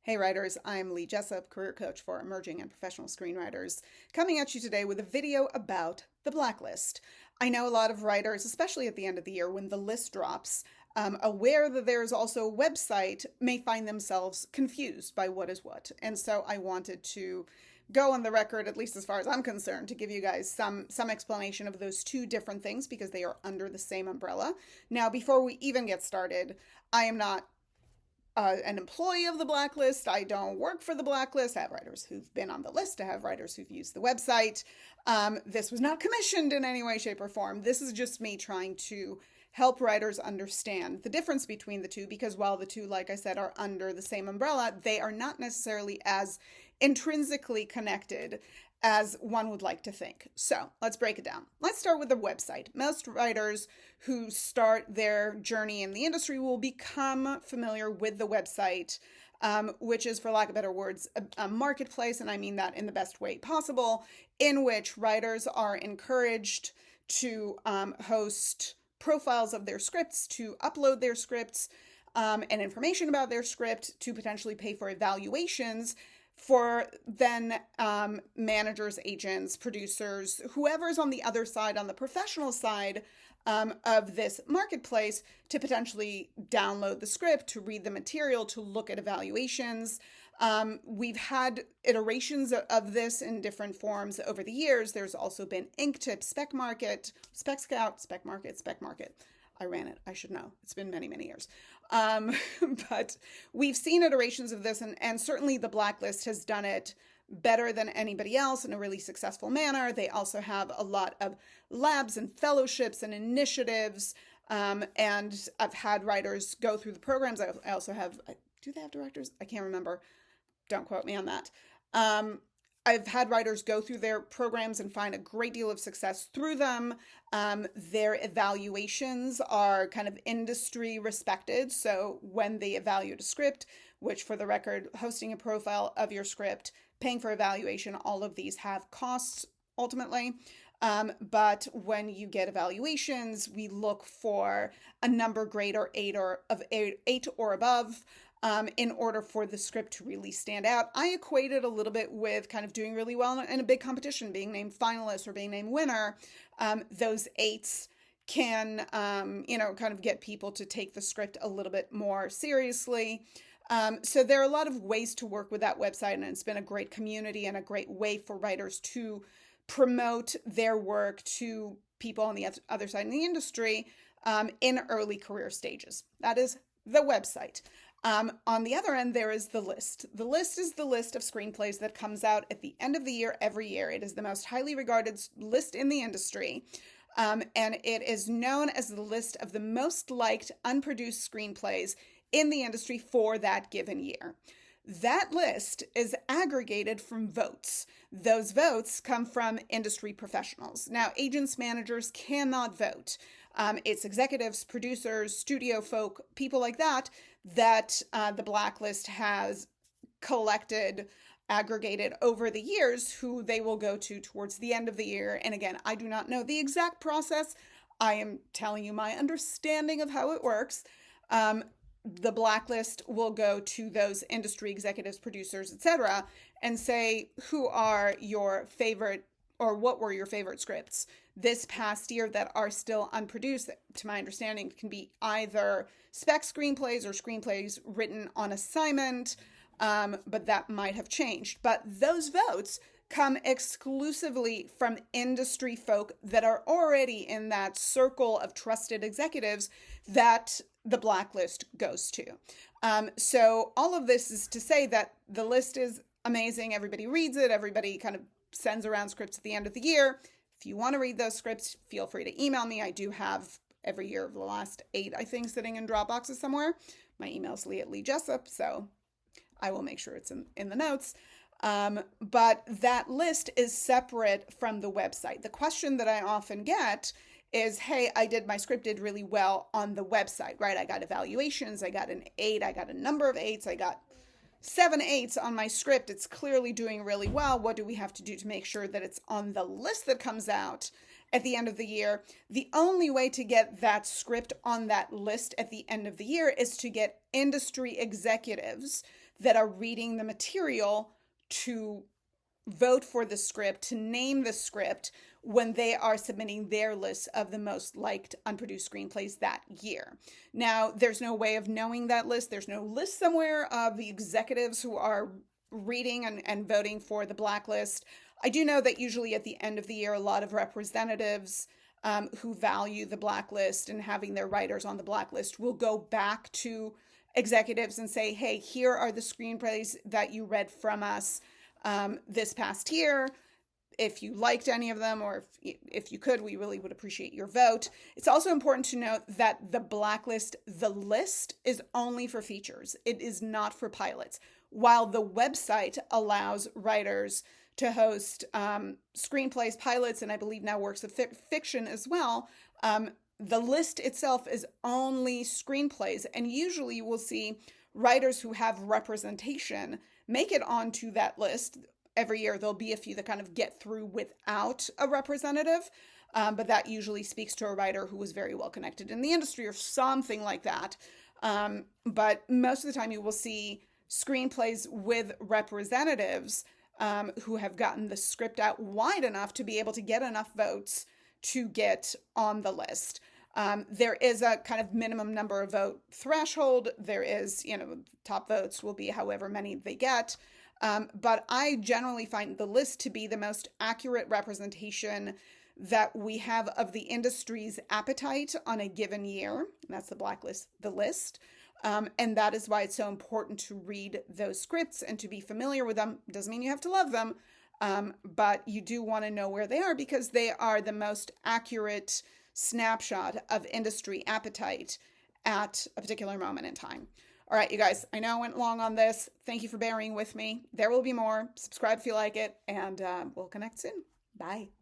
Hey writers, I'm Lee Jessup, career coach for emerging and professional screenwriters, coming at you today with a video about the blacklist. I know a lot of writers, especially at the end of the year when the list drops, aware that there's also a website, may find themselves confused by what is what. And so I wanted to go on the record, at least as far as I'm concerned, to give you guys some explanation of those two different things because they are under the same umbrella. Now, before we even get started, I am not an employee of the blacklist. I don't work for the blacklist. I have writers who've been on the list. I have writers who've used the website. This was not commissioned in any way, shape, or form. This is just me trying to help writers understand the difference between the two because while the two, like I said, are under the same umbrella, they are not necessarily as intrinsically connected as one would like to think. So let's break it down. Let's start with the website. Most writers who start their journey in the industry will become familiar with the website, which is, for lack of better words, a marketplace, and I mean that in the best way possible, in which writers are encouraged to host profiles of their scripts, to upload their scripts, and information about their script, to potentially pay for evaluations for then managers, agents, producers, whoever's on the other side, on the professional side of this marketplace, to potentially download the script, to read the material, to look at evaluations. We've had iterations of this in different forms over the years. There's also been Inktip, Spec Market, Spec Scout, Spec Market, Spec Market. I ran it. I should know. It's been many, many years. But we've seen iterations of this, and certainly the blacklist has done it better than anybody else in a really successful manner. They also have a lot of labs and fellowships and initiatives. And I've had writers go through the programs. I also have, do they have directors? I can't remember. Don't quote me on that. I've had writers go through their programs and find a great deal of success through them. Their evaluations are kind of industry respected. So when they evaluate a script, which for the record, hosting a profile of your script, paying for evaluation, all of these have costs ultimately. But when you get evaluations, we look for a number greater eight or above. In order for the script to really stand out. I equate it a little bit with kind of doing really well in a big competition, being named finalist or being named winner. Those eights can, kind of get people to take the script a little bit more seriously. So there are a lot of ways to work with that website, and it's been a great community and a great way for writers to promote their work to people on the other side in the industry in early career stages. That is the website. On the other end, there is the list. The list is the list of screenplays that comes out at the end of the year every year. It is the most highly regarded list in the industry, and it is known as the list of the most liked unproduced screenplays in the industry for that given year. That list is aggregated from votes. Those votes come from industry professionals. Now, agents, managers cannot vote. It's executives, producers, studio folk, people like that the blacklist has collected, aggregated over the years, who they will go to towards the end of the year. And again, I do not know the exact process. I am telling you my understanding of how it works. The blacklist will go to those industry executives, producers, etc., and say, who are your favorite, or what were your favorite scripts this past year that are still unproduced? To my understanding, can be either spec screenplays or screenplays written on assignment, but that might have changed. But those votes come exclusively from industry folk that are already in that circle of trusted executives that the blacklist goes to. So all of this is to say that the list is amazing. Everybody reads it. Everybody kind of sends around scripts at the end of the year. If you want to read those scripts, feel free to email me. I do have every year of the last 8, I think, sitting in Dropboxes somewhere. My email's Lee@Lee.Jessup, so I will make sure it's in the notes. But that list is separate from the website. The question that I often get is, hey, I did my script did really well on the website, right? I got evaluations, I got an 8, I got a number of 8s, I got 7 8s on my script. It's clearly doing really well. What do we have to do to make sure that it's on the list that comes out at the end of the year? The only way to get that script on that list at the end of the year is to get industry executives that are reading the material to vote for the script, to name the script when they are submitting their list of the most liked unproduced screenplays that year. Now, there's no way of knowing that list. There's no list somewhere of the executives who are reading and voting for the blacklist. I do know that usually at the end of the year, a lot of representatives who value the blacklist and having their writers on the blacklist will go back to executives and say, hey, here are the screenplays that you read from us this past year. If you liked any of them, or if you could, we really would appreciate your vote. It's also important to note that the blacklist, the list, is only for features. It is not for pilots. While the website allows writers to host screenplays, pilots, and I believe now works of fiction as well, the list itself is only screenplays. And usually you will see writers who have representation make it onto that list. Every year there'll be a few that kind of get through without a representative, but that usually speaks to a writer who was very well connected in the industry or something like that. But most of the time you will see screenplays with representatives who have gotten the script out wide enough to be able to get enough votes to get on the list. There is a kind of minimum number of vote threshold. There is, top votes will be however many they get. But I generally find the list to be the most accurate representation that we have of the industry's appetite on a given year. And that's the blacklist, the list. And that is why it's so important to read those scripts and to be familiar with them. Doesn't mean you have to love them, but you do want to know where they are because they are the most accurate snapshot of industry appetite at a particular moment in time. All right, you guys, I know I went long on this. Thank you for bearing with me. There will be more. Subscribe if you like it, and we'll connect soon. Bye.